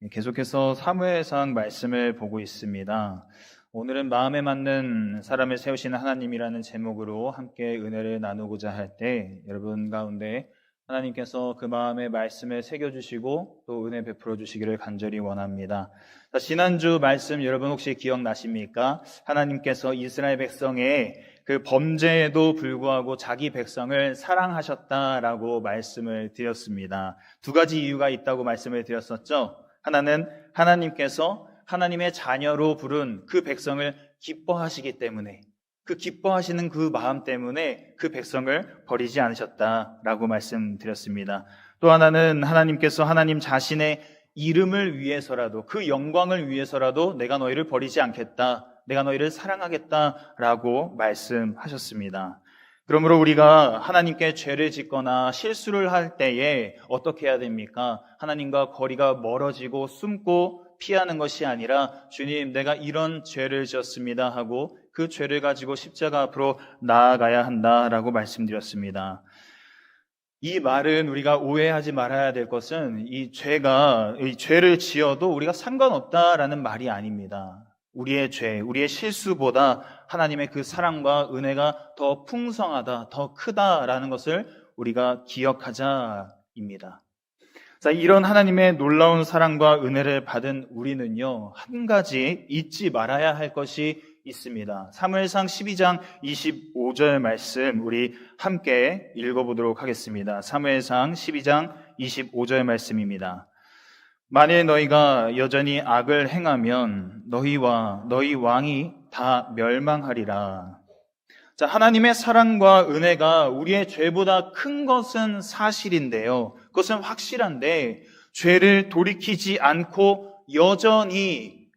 계속해서 사무엘상 말씀을 보고 있습니다. 오늘은 마음에 맞는 사람을 세우시는 하나님이라는 제목으로 함께 은혜를 나누고자 할 때 여러분 가운데 하나님께서 그 마음에 말씀을 새겨주시고 또 은혜 베풀어 주시기를 간절히 원합니다. 지난주 말씀 여러분 혹시 기억나십니까? 하나님께서 이스라엘 백성의 그 범죄에도 불구하고 자기 백성을 사랑하셨다라고 말씀을 드렸습니다. 두 가지 이유가 있다고 말씀을 드렸었죠. 하나는 하나님께서 하나님의 자녀로 부른 그 백성을 기뻐하시기 때문에, 그 기뻐하시는 그 마음 때문에 그 백성을 버리지 않으셨다라고 말씀드렸습니다. 또 하나는 하나님께서 하나님 자신의 이름을 위해서라도, 그 영광을 위해서라도 내가 너희를 버리지 않겠다, 내가 너희를 사랑하겠다라고 말씀하셨습니다. 그러므로 우리가 하나님께 죄를 짓거나 실수를 할 때에 어떻게 해야 됩니까? 하나님과 거리가 멀어지고 숨고 피하는 것이 아니라 주님, 내가 이런 죄를 지었습니다 하고 그 죄를 가지고 십자가 앞으로 나아가야 한다라고 말씀드렸습니다. 이 말은 우리가 오해하지 말아야 될 것은 이 죄를 지어도 우리가 상관없다라는 말이 아닙니다. 우리의 죄, 우리의 실수보다 하나님의 그 사랑과 은혜가 더 풍성하다, 더 크다라는 것을 우리가 기억하자입니다. 자, 이런 하나님의 놀라운 사랑과 은혜를 받은 우리는요, 한 가지 잊지 말아야 할 것이 있습니다. 사무엘상 12장 25절 말씀 우리 함께 읽어보도록 하겠습니다. 사무엘상 12장 25절 말씀입니다. 만일 너희가 여전히 악을 행하면 너희와 너희 왕이 다 멸망하리라. 자, 하나님의 사랑과 은혜가 우리의 죄보다 큰 것은 사실인데요. 그것은 확실한데 죄를 돌이키지 않고 여전히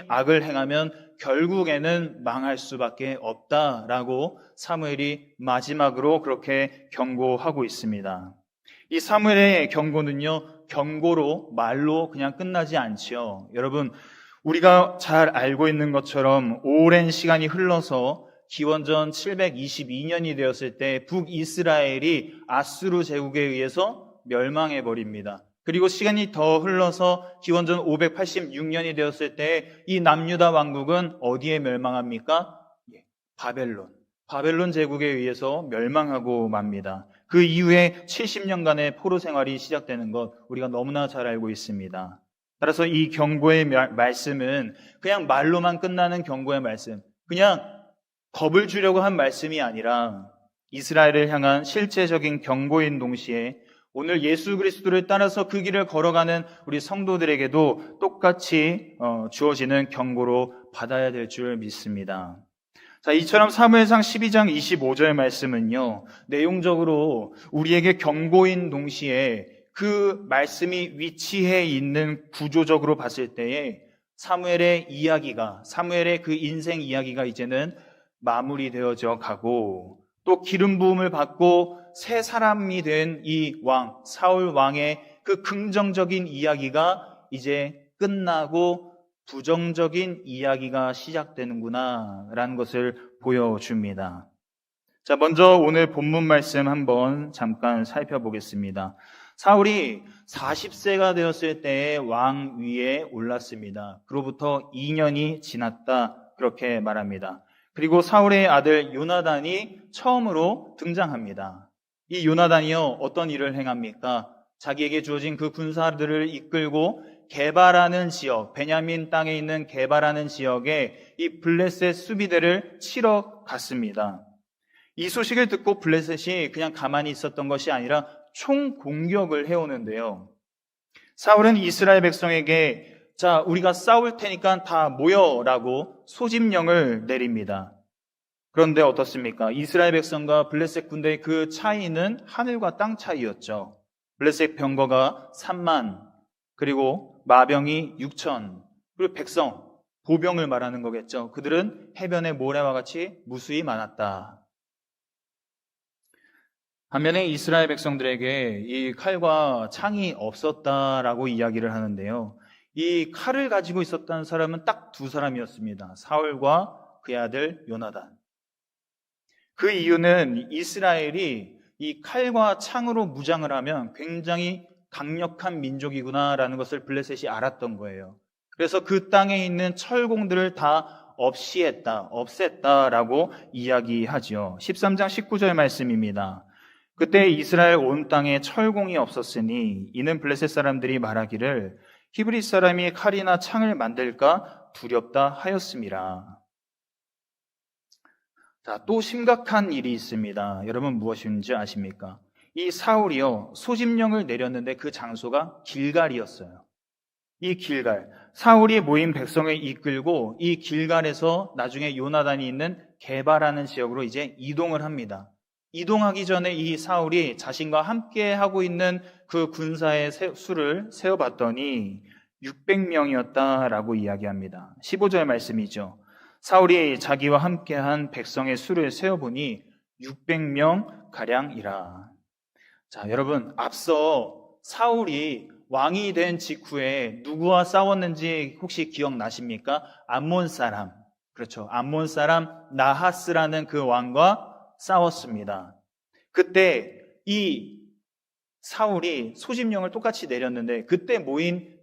악을 행하면 결국에는 망할 수밖에 없다라고 사무엘이 마지막으로 그렇게 경고하고 있습니다. 이 사무엘의 경고는요, 경고로 말로 그냥 끝나지 않지요. 여러분, 우리가 잘 알고 있는 것처럼 오랜 시간이 흘러서 기원전 722년이 되었을 때 북이스라엘이 아수르 제국에 의해서 멸망해 버립니다. 그리고 시간이 더 흘러서 기원전 586년이 되었을 때 이 남유다 왕국은 어디에 멸망합니까? 바벨론 제국에 의해서 멸망하고 맙니다. 그 이후에 70년간의 포로 생활이 시작되는 것 우리가 너무나 잘 알고 있습니다. 따라서 이 경고의 말씀은 그냥 말로만 끝나는 경고의 말씀, 그냥 겁을 주려고 한 말씀이 아니라 이스라엘을 향한 실제적인 경고인 동시에 오늘 예수 그리스도를 따라서 그 길을 걸어가는 우리 성도들에게도 똑같이 주어지는 경고로 받아야 될 줄 믿습니다. 자, 이처럼 사무엘상 12장 25절 말씀은요, 내용적으로 우리에게 경고인 동시에 그 말씀이 위치해 있는 구조적으로 봤을 때에 사무엘의 그 인생 이야기가 이제는 마무리되어져 가고 또 기름 부음을 받고 새 사람이 된 이 사울 왕의 그 긍정적인 이야기가 이제 끝나고 부정적인 이야기가 시작되는구나라는 것을 보여줍니다. 자, 먼저 오늘 본문 말씀 한번 잠깐 살펴보겠습니다. 사울이 40세가 되었을 때에 왕 위에 올랐습니다. 그로부터 2년이 지났다 그렇게 말합니다. 그리고 사울의 아들 요나단이 처음으로 등장합니다. 이 요나단이요, 어떤 일을 행합니까? 자기에게 주어진 그 군사들을 이끌고 게바라는 지역, 베냐민 땅에 있는 게바라는 지역에 이 블레셋 수비대를 치러 갔습니다. 이 소식을 듣고 블레셋이 그냥 가만히 있었던 것이 아니라 총공격을 해오는데요. 사울은 이스라엘 백성에게 자, 우리가 싸울 테니까 다 모여라고 소집령을 내립니다. 그런데 어떻습니까? 이스라엘 백성과 블레셋 군대의 그 차이는 하늘과 땅 차이였죠. 블레셋 병거가 3만, 그리고 마병이 6천, 그리고 백성, 보병을 말하는 거겠죠. 그들은 해변의 모래와 같이 무수히 많았다. 반면에 이스라엘 백성들에게 이 칼과 창이 없었다라고 이야기를 하는데요. 이 칼을 가지고 있었던 사람은 딱 두 사람이었습니다. 사울과 그의 아들 요나단. 그 이유는 이스라엘이 이 칼과 창으로 무장을 하면 굉장히 강력한 민족이구나라는 것을 블레셋이 알았던 거예요. 그래서 그 땅에 있는 철공들을 다 없앴다라고 이야기하죠. 13장 19절 말씀입니다. 그때 이스라엘 온 땅에 철공이 없었으니 이는 블레셋 사람들이 말하기를 히브리 사람이 칼이나 창을 만들까 두렵다 하였음이라. 자, 또 심각한 일이 있습니다. 여러분 무엇인지 아십니까? 이 사울이요, 소집령을 내렸는데 그 장소가 길갈이었어요. 이 길갈, 사울이 모인 백성을 이끌고 이 길갈에서 나중에 요나단이 있는 게바라는 지역으로 이제 이동을 합니다. 이동하기 전에 이 사울이 자신과 함께 하고 있는 그 군사의 수를 세어봤더니 600명이었다라고 이야기합니다. 15절 말씀이죠. 사울이 자기와 함께한 백성의 수를 세어보니 600명 가량이라. 자, 여러분, 앞서 사울이 왕이 된 직후에 누구와 싸웠는지 혹시 기억나십니까? 암몬 사람. 그렇죠. 암몬 사람 나하스라는 그 왕과 싸웠습니다. 그때 이 사울이 소집령을 똑같이 내렸는데 그때 모인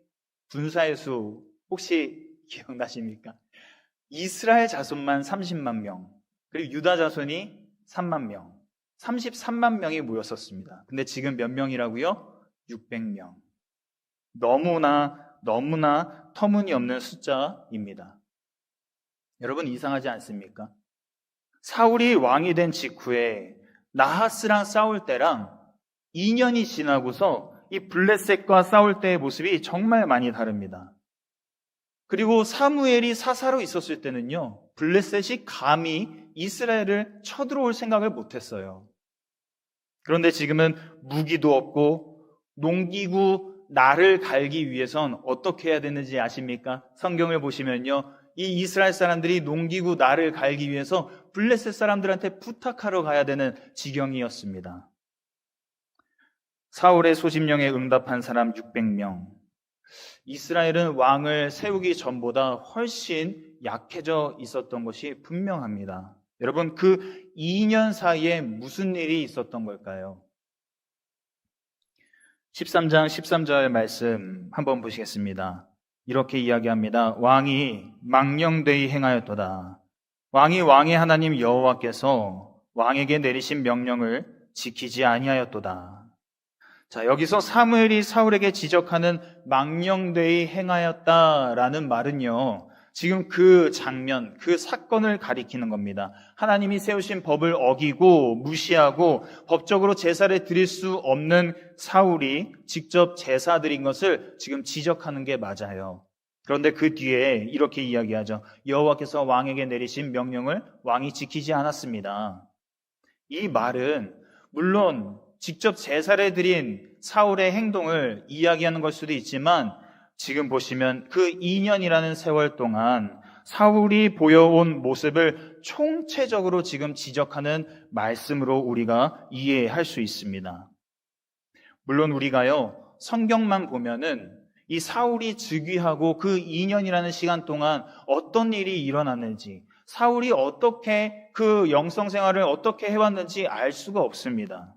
군사의 수 혹시 기억나십니까? 이스라엘 자손만 30만 명, 그리고 유다 자손이 3만 명, 33만 명이 모였었습니다. 근데 지금 몇 명이라고요? 600명. 너무나 터무니없는 숫자입니다. 여러분 이상하지 않습니까? 사울이 왕이 된 직후에 나하스랑 싸울 때랑 2년이 지나고서 이 블레셋과 싸울 때의 모습이 정말 많이 다릅니다. 그리고 사무엘이 사사로 있었을 때는요, 블레셋이 감히 이스라엘을 쳐들어올 생각을 못했어요. 그런데 지금은 무기도 없고 농기구 날을 갈기 위해선 어떻게 해야 되는지 아십니까? 성경을 보시면요, 이 이스라엘 사람들이 농기구 날을 갈기 위해서 블레셋 사람들한테 부탁하러 가야 되는 지경이었습니다. 사울의 소집령에 응답한 사람 600명. 이스라엘은 왕을 세우기 전보다 훨씬 약해져 있었던 것이 분명합니다. 여러분, 그 2년 사이에 무슨 일이 있었던 걸까요? 13장 13절 말씀 한번 보시겠습니다. 이렇게 이야기합니다. 왕이 망령되이 행하였도다. 왕이 왕의 하나님 여호와께서 왕에게 내리신 명령을 지키지 아니하였도다. 자, 여기서 사무엘이 사울에게 지적하는 망령되이 행하였다라는 말은요, 지금 그 장면, 그 사건을 가리키는 겁니다. 하나님이 세우신 법을 어기고 무시하고 법적으로 제사를 드릴 수 없는 사울이 직접 제사 드린 것을 지금 지적하는 게 맞아요. 그런데 그 뒤에 이렇게 이야기하죠. 여호와께서 왕에게 내리신 명령을 왕이 지키지 않았습니다. 이 말은 물론 직접 제사를 드린 사울의 행동을 이야기하는 걸 수도 있지만 지금 보시면 그 2년이라는 세월 동안 사울이 보여온 모습을 총체적으로 지금 지적하는 말씀으로 우리가 이해할 수 있습니다. 물론 우리가요, 성경만 보면은 이 사울이 즉위하고 그 2년이라는 시간 동안 어떤 일이 일어났는지, 사울이 어떻게 그 영성 생활을 어떻게 해왔는지 알 수가 없습니다.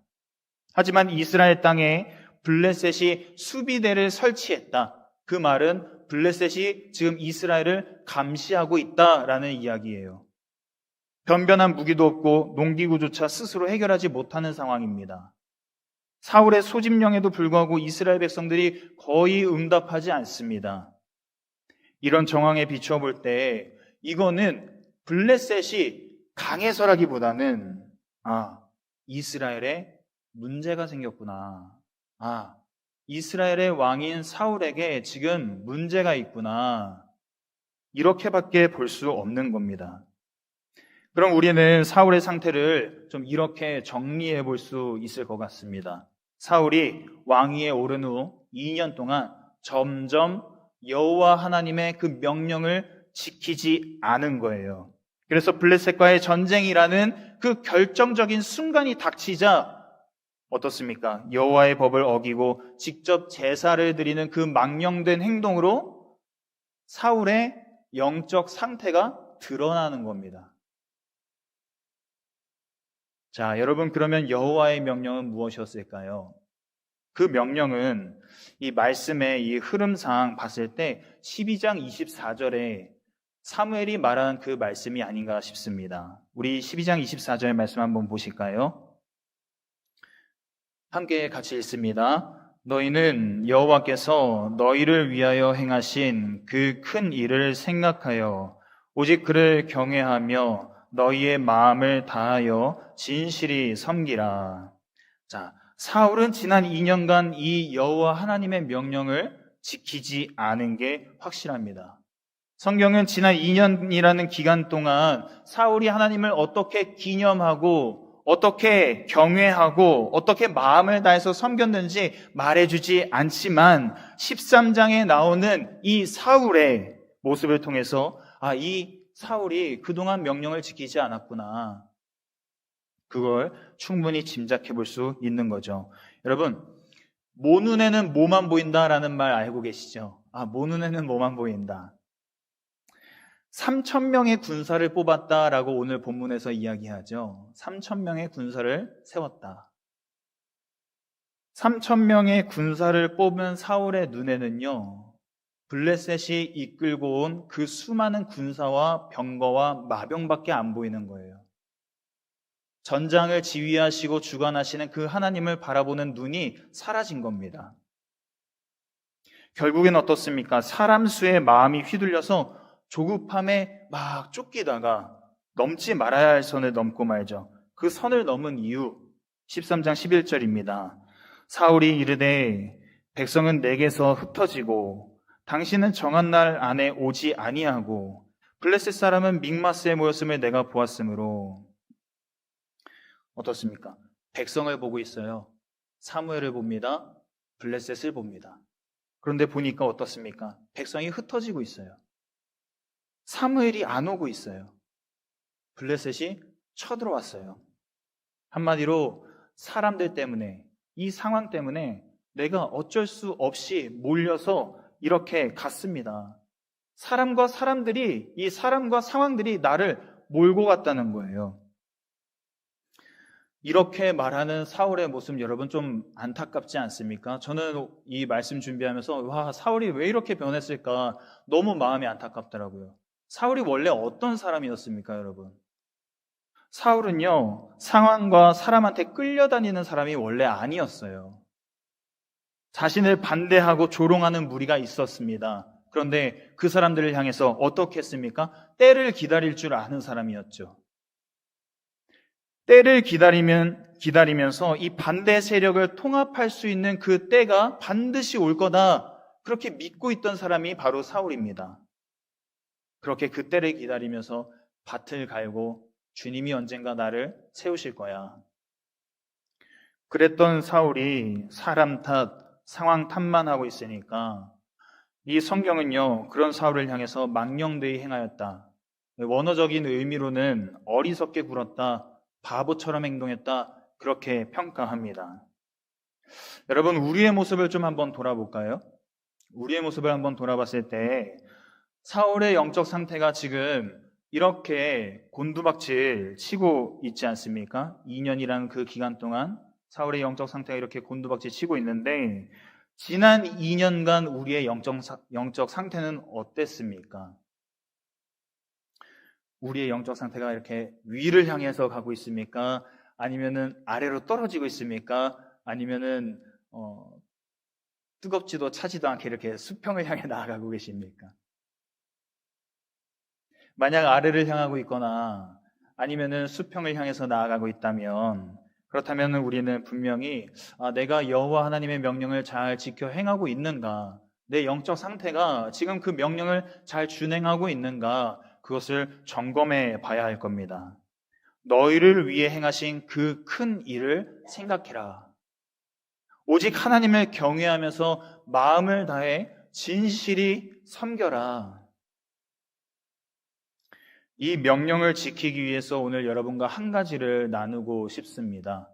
하지만 이스라엘 땅에 블레셋이 수비대를 설치했다. 그 말은 블레셋이 지금 이스라엘을 감시하고 있다라는 이야기예요. 변변한 무기도 없고 농기구조차 스스로 해결하지 못하는 상황입니다. 사울의 소집령에도 불구하고 이스라엘 백성들이 거의 응답하지 않습니다. 이런 정황에 비추어 볼 때 이거는 블레셋이 강해서라기보다는 이스라엘에 문제가 생겼구나. 이스라엘의 왕인 사울에게 지금 문제가 있구나. 이렇게밖에 볼 수 없는 겁니다. 그럼 우리는 사울의 상태를 좀 이렇게 정리해 볼 수 있을 것 같습니다. 사울이 왕위에 오른 후 2년 동안 점점 여호와 하나님의 그 명령을 지키지 않은 거예요. 그래서 블레셋과의 전쟁이라는 그 결정적인 순간이 닥치자 어떻습니까? 여호와의 법을 어기고 직접 제사를 드리는 그 망령된 행동으로 사울의 영적 상태가 드러나는 겁니다. 자, 여러분, 그러면 여호와의 명령은 무엇이었을까요? 그 명령은 이 말씀의 이 흐름상 봤을 때 12장 24절에 사무엘이 말한 그 말씀이 아닌가 싶습니다. 우리 12장 24절 말씀 한번 보실까요? 함께 같이 읽습니다. 너희는 여호와께서 너희를 위하여 행하신 그 큰 일을 생각하여 오직 그를 경외하며 너희의 마음을 다하여 진실히 섬기라. 자, 사울은 지난 2년간 이 여호와 하나님의 명령을 지키지 않은 게 확실합니다. 성경은 지난 2년이라는 기간 동안 사울이 하나님을 어떻게 기념하고 어떻게 경외하고 어떻게 마음을 다해서 섬겼는지 말해주지 않지만 13장에 나오는 이 사울의 모습을 통해서 이 사울이 그동안 명령을 지키지 않았구나. 그걸 충분히 짐작해 볼 수 있는 거죠. 여러분, 모 눈에는 뭐만 보인다라는 말 알고 계시죠? 모 눈에는 뭐만 보인다. 3,000명의 군사를 뽑았다라고 오늘 본문에서 이야기하죠. 3,000명의 군사를 세웠다. 3,000명의 군사를 뽑은 사울의 눈에는요, 블레셋이 이끌고 온 그 수많은 군사와 병거와 마병밖에 안 보이는 거예요. 전장을 지휘하시고 주관하시는 그 하나님을 바라보는 눈이 사라진 겁니다. 결국엔 어떻습니까? 사람 수의 마음이 휘둘려서 조급함에 막 쫓기다가 넘지 말아야 할 선을 넘고 말죠. 그 선을 넘은 이유 13장 11절입니다. 사울이 이르되 백성은 내게서 흩어지고 당신은 정한 날 안에 오지 아니하고 블레셋 사람은 믹마스에 모였음을 내가 보았으므로. 어떻습니까? 백성을 보고 있어요. 사무엘을 봅니다. 블레셋을 봅니다. 그런데 보니까 어떻습니까? 백성이 흩어지고 있어요. 사무엘이 안 오고 있어요. 블레셋이 쳐들어왔어요. 한마디로 사람들 때문에, 이 상황 때문에 내가 어쩔 수 없이 몰려서 이렇게 갔습니다. 사람과 사람들이, 이 사람과 상황들이 나를 몰고 갔다는 거예요. 이렇게 말하는 사울의 모습 여러분 좀 안타깝지 않습니까? 저는 이 말씀 준비하면서 사울이 왜 이렇게 변했을까 너무 마음이 안타깝더라고요. 사울이 원래 어떤 사람이었습니까, 여러분? 사울은요, 상황과 사람한테 끌려다니는 사람이 원래 아니었어요. 자신을 반대하고 조롱하는 무리가 있었습니다. 그런데 그 사람들을 향해서 어떻게 했습니까? 때를 기다릴 줄 아는 사람이었죠. 때를 기다리면서 이 반대 세력을 통합할 수 있는 그 때가 반드시 올 거다. 그렇게 믿고 있던 사람이 바로 사울입니다. 그렇게 그 때를 기다리면서 밭을 갈고 주님이 언젠가 나를 세우실 거야. 그랬던 사울이 사람 탓, 상황 탓만 하고 있으니까 이 성경은요, 그런 사울을 향해서 망령되이 행하였다. 원어적인 의미로는 어리석게 굴었다, 바보처럼 행동했다, 그렇게 평가합니다. 여러분, 우리의 모습을 좀 한번 돌아볼까요? 우리의 모습을 한번 돌아봤을 때 사울의 영적 상태가 지금 이렇게 곤두박질 치고 있지 않습니까? 2년이라는 그 기간 동안 사울의 영적 상태가 이렇게 곤두박질 치고 있는데 지난 2년간 우리의 영적 상태는 어땠습니까? 우리의 영적 상태가 이렇게 위를 향해서 가고 있습니까? 아니면은 아래로 떨어지고 있습니까? 아니면은 뜨겁지도 차지도 않게 이렇게 수평을 향해 나아가고 계십니까? 만약 아래를 향하고 있거나 아니면은 수평을 향해서 나아가고 있다면 그렇다면 우리는 분명히 내가 여호와 하나님의 명령을 잘 지켜 행하고 있는가? 내 영적 상태가 지금 그 명령을 잘 준행하고 있는가? 그것을 점검해 봐야 할 겁니다. 너희를 위해 행하신 그 큰 일을 생각해라. 오직 하나님을 경외하면서 마음을 다해 진실히 섬겨라. 이 명령을 지키기 위해서 오늘 여러분과 한 가지를 나누고 싶습니다.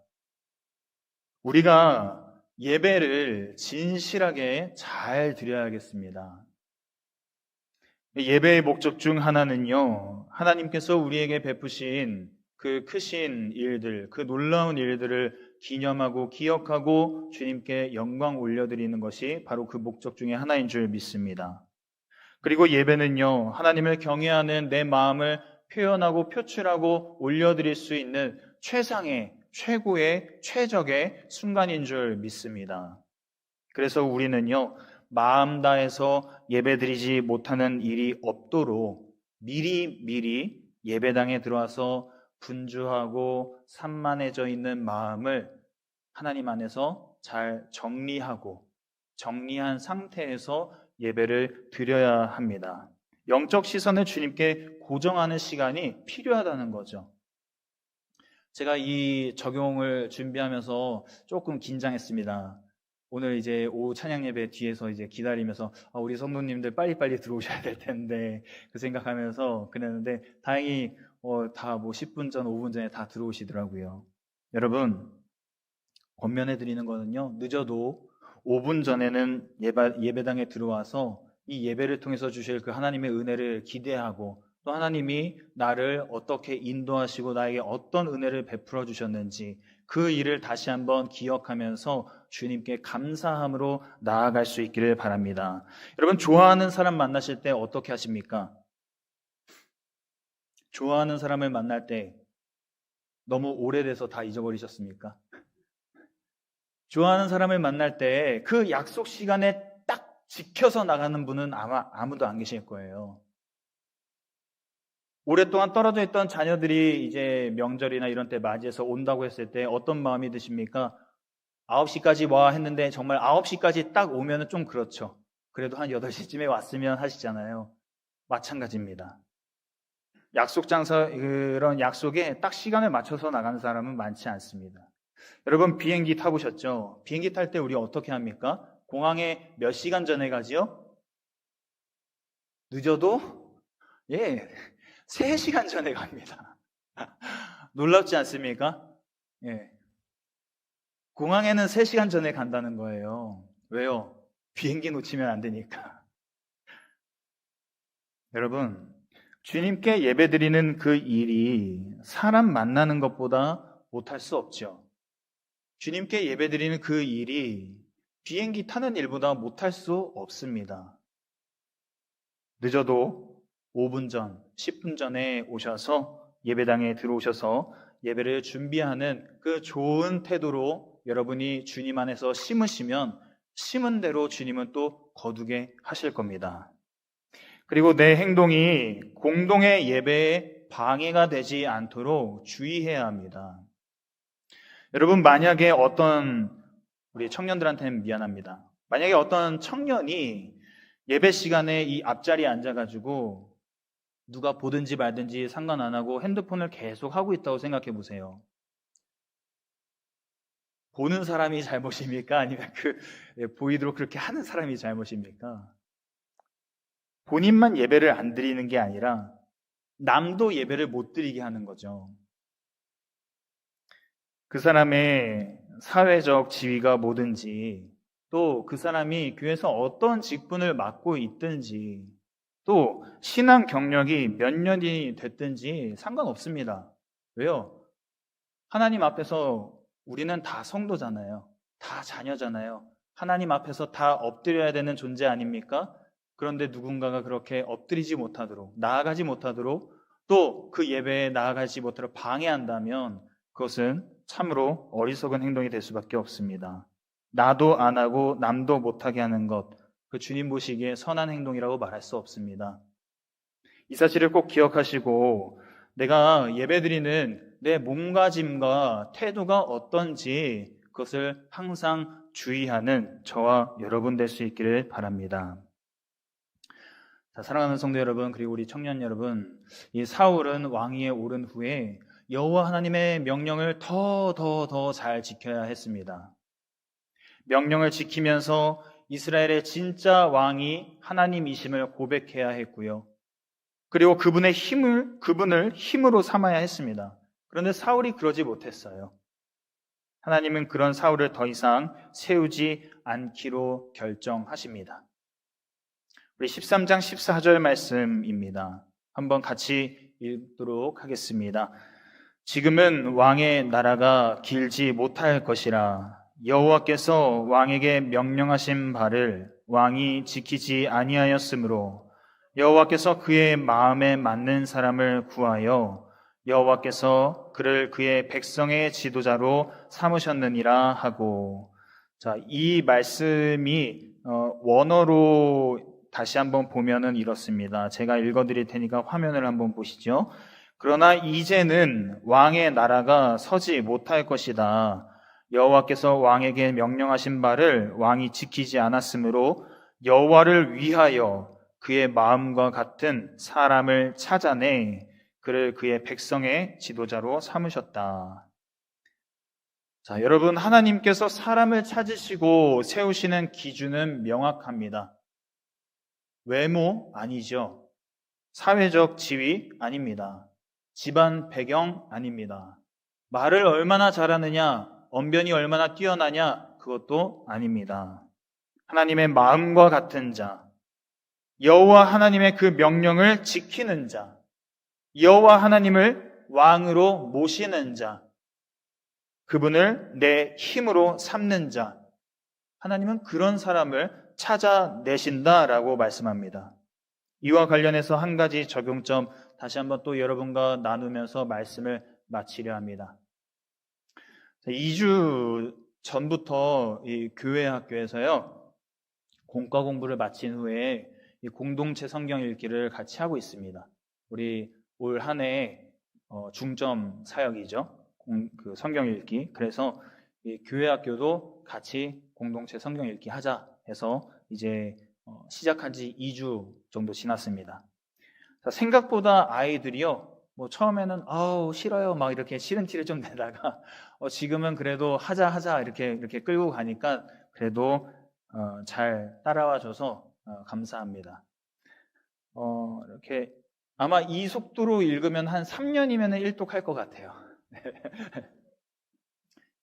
우리가 예배를 진실하게 잘 드려야겠습니다. 예배의 목적 중 하나는요, 하나님께서 우리에게 베푸신 그 크신 일들, 그 놀라운 일들을 기념하고 기억하고 주님께 영광 올려드리는 것이 바로 그 목적 중에 하나인 줄 믿습니다. 그리고 예배는요, 하나님을 경외하는 내 마음을 표현하고 표출하고 올려드릴 수 있는 최상의, 최고의, 최적의 순간인 줄 믿습니다. 그래서 우리는요, 마음 다해서 예배드리지 못하는 일이 없도록 미리 예배당에 들어와서 분주하고 산만해져 있는 마음을 하나님 안에서 잘 정리한 상태에서 예배를 드려야 합니다. 영적 시선을 주님께 고정하는 시간이 필요하다는 거죠. 제가 이 적용을 준비하면서 조금 긴장했습니다. 오늘 이제 오후 찬양 예배 뒤에서 이제 기다리면서 우리 성도님들 빨리빨리 들어오셔야 될 텐데 그 생각하면서 그랬는데 다행히 다 10분 전, 5분 전에 다 들어오시더라고요. 여러분, 권면해 드리는 거는요, 늦어도 5분 전에는 예배당에 들어와서 이 예배를 통해서 주실 그 하나님의 은혜를 기대하고 또 하나님이 나를 어떻게 인도하시고 나에게 어떤 은혜를 베풀어 주셨는지 그 일을 다시 한번 기억하면서 주님께 감사함으로 나아갈 수 있기를 바랍니다. 여러분, 좋아하는 사람 만나실 때 어떻게 하십니까? 좋아하는 사람을 만날 때 너무 오래돼서 다 잊어버리셨습니까? 좋아하는 사람을 만날 때 그 약속 시간에 딱 지켜서 나가는 분은 아마 아무도 안 계실 거예요. 오랫동안 떨어져 있던 자녀들이 이제 명절이나 이런 때 맞이해서 온다고 했을 때 어떤 마음이 드십니까? 9시까지 와 했는데 정말 9시까지 딱 오면은 좀 그렇죠. 그래도 한 8시쯤에 왔으면 하시잖아요. 마찬가지입니다. 그런 약속에 딱 시간을 맞춰서 나가는 사람은 많지 않습니다. 여러분, 비행기 타보셨죠? 비행기 탈 때 우리 어떻게 합니까? 공항에 몇 시간 전에 가지요? 늦어도 3시간 전에 갑니다. 놀랍지 않습니까? 예. 공항에는 3시간 전에 간다는 거예요. 왜요? 비행기 놓치면 안 되니까. 여러분, 주님께 예배드리는 그 일이 사람 만나는 것보다 못할 수 없죠. 주님께 예배드리는 그 일이 비행기 타는 일보다 못할 수 없습니다. 늦어도 5분 전, 10분 전에 오셔서 예배당에 들어오셔서 예배를 준비하는 그 좋은 태도로 여러분이 주님 안에서 심으시면 심은 대로 주님은 또 거두게 하실 겁니다. 그리고 내 행동이 공동의 예배에 방해가 되지 않도록 주의해야 합니다. 여러분, 만약에 우리 청년들한테는 미안합니다. 만약에 어떤 청년이 예배 시간에 이 앞자리에 앉아가지고 누가 보든지 말든지 상관 안 하고 핸드폰을 계속 하고 있다고 생각해 보세요. 보는 사람이 잘못입니까? 아니면 보이도록 그렇게 하는 사람이 잘못입니까? 본인만 예배를 안 드리는 게 아니라 남도 예배를 못 드리게 하는 거죠. 그 사람의 사회적 지위가 뭐든지 또 그 사람이 교회에서 어떤 직분을 맡고 있든지 또 신앙 경력이 몇 년이 됐든지 상관없습니다. 왜요? 하나님 앞에서 우리는 다 성도잖아요. 다 자녀잖아요. 하나님 앞에서 다 엎드려야 되는 존재 아닙니까? 그런데 누군가가 그렇게 엎드리지 못하도록, 나아가지 못하도록 또 그 예배에 나아가지 못하도록 방해한다면 그것은 참으로 어리석은 행동이 될 수밖에 없습니다. 나도 안 하고 남도 못하게 하는 것, 그 주님 보시기에 선한 행동이라고 말할 수 없습니다. 이 사실을 꼭 기억하시고 내가 예배드리는 내 몸가짐과 태도가 어떤지 그것을 항상 주의하는 저와 여러분 될 수 있기를 바랍니다. 자, 사랑하는 성도 여러분, 그리고 우리 청년 여러분, 이 사울은 왕위에 오른 후에 여호와 하나님의 명령을 더 잘 지켜야 했습니다. 명령을 지키면서 이스라엘의 진짜 왕이 하나님이심을 고백해야 했고요. 그리고 그분을 힘으로 삼아야 했습니다. 그런데 사울이 그러지 못했어요. 하나님은 그런 사울을 더 이상 세우지 않기로 결정하십니다. 우리 13장 14절 말씀입니다. 한번 같이 읽도록 하겠습니다. 지금은 왕의 나라가 길지 못할 것이라. 여호와께서 왕에게 명령하신 바를 왕이 지키지 아니하였으므로 여호와께서 그의 마음에 맞는 사람을 구하여 여호와께서 그를 그의 백성의 지도자로 삼으셨느니라 하고. 자, 이 말씀이 원어로 다시 한번 보면은 이렇습니다. 제가 읽어드릴 테니까 화면을 한번 보시죠. 그러나 이제는 왕의 나라가 서지 못할 것이다. 여호와께서 왕에게 명령하신 바를 왕이 지키지 않았으므로 여호와를 위하여 그의 마음과 같은 사람을 찾아내 그를 그의 백성의 지도자로 삼으셨다. 자, 여러분, 하나님께서 사람을 찾으시고 세우시는 기준은 명확합니다. 외모 아니죠. 사회적 지위 아닙니다. 집안 배경 아닙니다. 말을 얼마나 잘하느냐, 언변이 얼마나 뛰어나냐, 그것도 아닙니다. 하나님의 마음과 같은 자, 여호와 하나님의 그 명령을 지키는 자, 여호와 하나님을 왕으로 모시는 자, 그분을 내 힘으로 삼는 자, 하나님은 그런 사람을 찾아내신다라고 말씀합니다. 이와 관련해서 한 가지 적용점 다시 한번 또 여러분과 나누면서 말씀을 마치려 합니다. 2주 전부터 이 교회 학교에서요, 공과 공부를 마친 후에 이 공동체 성경 읽기를 같이 하고 있습니다. 우리 올 한 해 중점 사역이죠. 그 성경 읽기. 그래서 이 교회 학교도 같이 공동체 성경 읽기 하자 해서 이제 시작한 지 2주 정도 지났습니다. 생각보다 아이들이요, 뭐 처음에는 싫어요 막 이렇게 싫은 티를 좀 내다가 지금은 그래도 하자 이렇게 끌고 가니까 그래도 잘 따라와줘서 감사합니다. 이렇게 아마 이 속도로 읽으면 한 3년이면 일독할 것 같아요.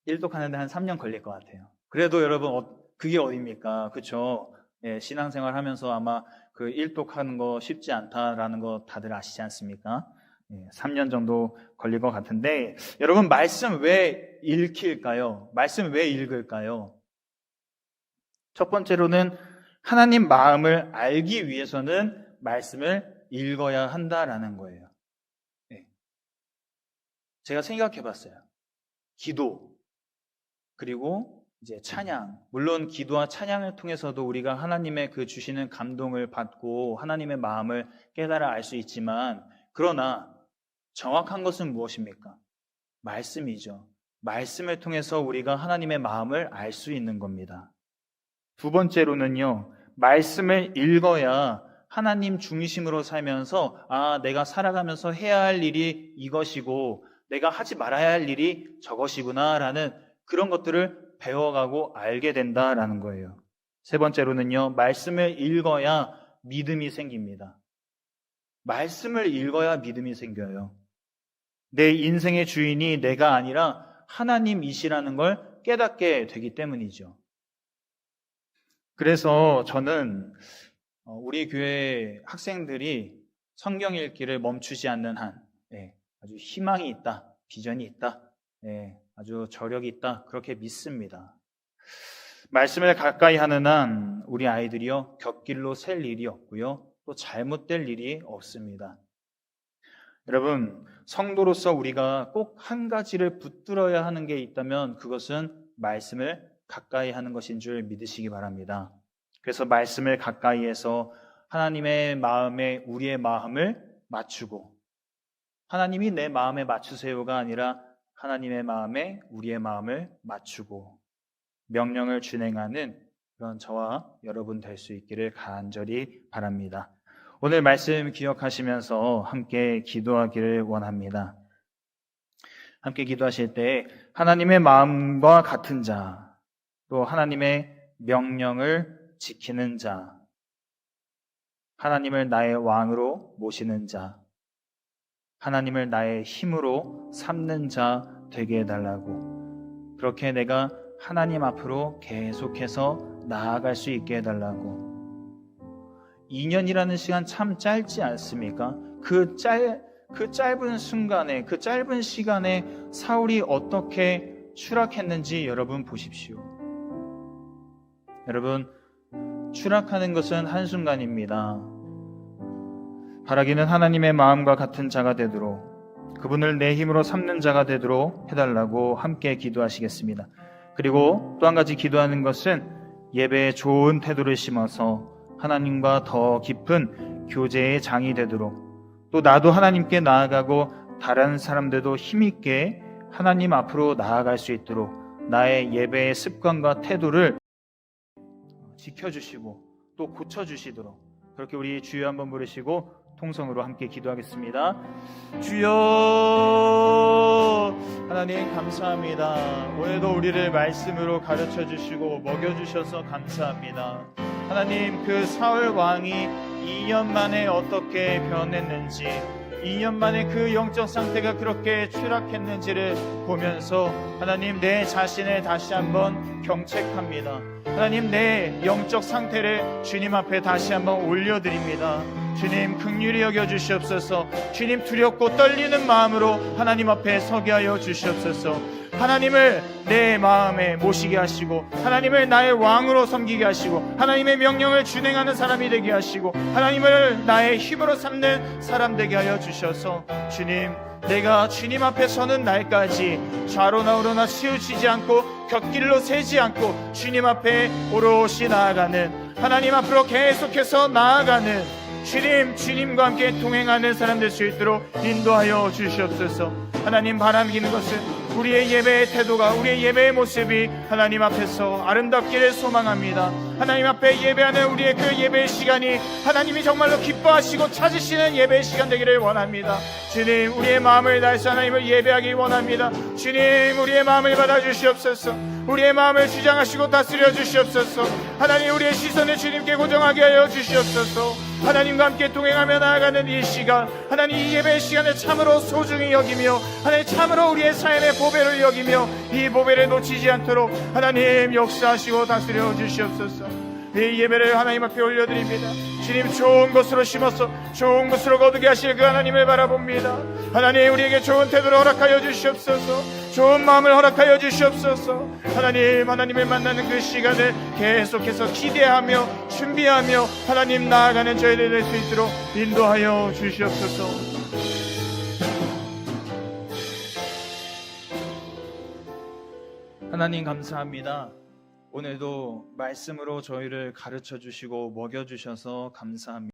일독하는데 한 3년 걸릴 것 같아요. 그래도 여러분 그게 어딥니까? 그렇죠? 예, 신앙생활 하면서 아마 그 일독하는 거 쉽지 않다라는 거 다들 아시지 않습니까? 예, 3년 정도 걸릴 것 같은데, 여러분 말씀 왜 읽힐까요? 말씀 왜 읽을까요? 첫 번째로는 하나님 마음을 알기 위해서는 말씀을 읽어야 한다라는 거예요. 예. 제가 생각해 봤어요. 기도, 그리고 이제 찬양. 물론 기도와 찬양을 통해서도 우리가 하나님의 그 주시는 감동을 받고 하나님의 마음을 깨달아 알 수 있지만, 그러나 정확한 것은 무엇입니까? 말씀이죠. 말씀을 통해서 우리가 하나님의 마음을 알 수 있는 겁니다. 두 번째로는요, 말씀을 읽어야 하나님 중심으로 살면서 내가 살아가면서 해야 할 일이 이것이고 내가 하지 말아야 할 일이 저것이구나 라는 그런 것들을 배워가고 알게 된다라는 거예요. 세 번째로는요, 말씀을 읽어야 믿음이 생깁니다. 말씀을 읽어야 믿음이 생겨요. 내 인생의 주인이 내가 아니라 하나님이시라는 걸 깨닫게 되기 때문이죠. 그래서 저는 우리 교회 학생들이 성경 읽기를 멈추지 않는 한 아주 희망이 있다, 비전이 있다, 아주 저력이 있다, 그렇게 믿습니다. 말씀을 가까이 하는 한 우리 아이들이요, 곁길로 셀 일이 없고요, 또 잘못될 일이 없습니다. 여러분, 성도로서 우리가 꼭 한 가지를 붙들어야 하는 게 있다면 그것은 말씀을 가까이 하는 것인 줄 믿으시기 바랍니다. 그래서 말씀을 가까이 해서 하나님의 마음에 우리의 마음을 맞추고, 하나님이 내 마음에 맞추세요가 아니라 하나님의 마음에 우리의 마음을 맞추고 명령을 준행하는 그런 저와 여러분 될 수 있기를 간절히 바랍니다. 오늘 말씀 기억하시면서 함께 기도하기를 원합니다. 함께 기도하실 때 하나님의 마음과 같은 자, 또 하나님의 명령을 지키는 자, 하나님을 나의 왕으로 모시는 자, 하나님을 나의 힘으로 삼는 자 되게 해달라고, 그렇게 내가 하나님 앞으로 계속해서 나아갈 수 있게 해달라고. 2년이라는 시간 참 짧지 않습니까? 그 그 짧은 순간에, 그 짧은 시간에 사울이 어떻게 추락했는지 여러분 보십시오. 여러분, 추락하는 것은 한순간입니다. 바라기는 하나님의 마음과 같은 자가 되도록, 그분을 내 힘으로 삼는 자가 되도록 해달라고 함께 기도하시겠습니다. 그리고 또 한 가지 기도하는 것은 예배에 좋은 태도를 심어서 하나님과 더 깊은 교제의 장이 되도록, 또 나도 하나님께 나아가고 다른 사람들도 힘있게 하나님 앞으로 나아갈 수 있도록 나의 예배의 습관과 태도를 지켜주시고 또 고쳐주시도록, 그렇게 우리 주여 한번 부르시고 통성으로 함께 기도하겠습니다. 주여, 하나님 감사합니다. 오늘도 우리를 말씀으로 가르쳐 주시고 먹여 주셔서 감사합니다. 하나님, 그 사울 왕이 2년 만에 어떻게 변했는지, 2년 만에 그 영적 상태가 그렇게 추락했는지를 보면서 하나님, 내 자신을 다시 한번 경책합니다. 하나님, 내 영적 상태를 주님 앞에 다시 한번 올려드립니다. 주님, 긍휼히 여겨 주시옵소서. 주님, 두렵고 떨리는 마음으로 하나님 앞에 서게 하여 주시옵소서. 하나님을 내 마음에 모시게 하시고, 하나님을 나의 왕으로 섬기게 하시고, 하나님의 명령을 준행하는 사람이 되게 하시고, 하나님을 나의 힘으로 삼는 사람 되게 하여 주셔서, 주님, 내가 주님 앞에 서는 날까지 좌로나 우로나 치우치지 않고 곁길로 새지 않고 주님 앞에 오롯이 나아가는, 하나님 앞으로 계속해서 나아가는 주님과 함께 동행하는 사람 될 수 있도록 인도하여 주시옵소서. 하나님, 바라기는 것은 우리의 예배의 태도가, 우리의 예배의 모습이 하나님 앞에서 아름답기를 소망합니다. 하나님 앞에 예배하는 우리의 그 예배의 시간이 하나님이 정말로 기뻐하시고 찾으시는 예배의 시간 되기를 원합니다. 주님, 우리의 마음을 다해서 하나님을 예배하기 원합니다. 주님, 우리의 마음을 받아주시옵소서. 우리의 마음을 주장하시고 다스려 주시옵소서. 하나님, 우리의 시선을 주님께 고정하게 하여 주시옵소서. 하나님과 함께 동행하며 나아가는 이 시간, 하나님, 이 예배의 시간을 참으로 소중히 여기며 하나님, 참으로 우리의 삶의 보배를 여기며 이 보배를 놓치지 않도록 하나님 역사하시고 다스려 주시옵소서. 이 예배를 하나님 앞에 올려드립니다. 주님, 좋은 것으로 심어서 좋은 것으로 거두게 하실 그 하나님을 바라봅니다. 하나님, 우리에게 좋은 태도를 허락하여 주시옵소서. 좋은 마음을 허락하여 주시옵소서. 하나님, 하나님을 만나는 그 시간을 계속해서 기대하며 준비하며 하나님 나아가는 저희들 될 수 있도록 인도하여 주시옵소서. 하나님 감사합니다. 오늘도 말씀으로 저희를 가르쳐 주시고 먹여 주셔서 감사합니다.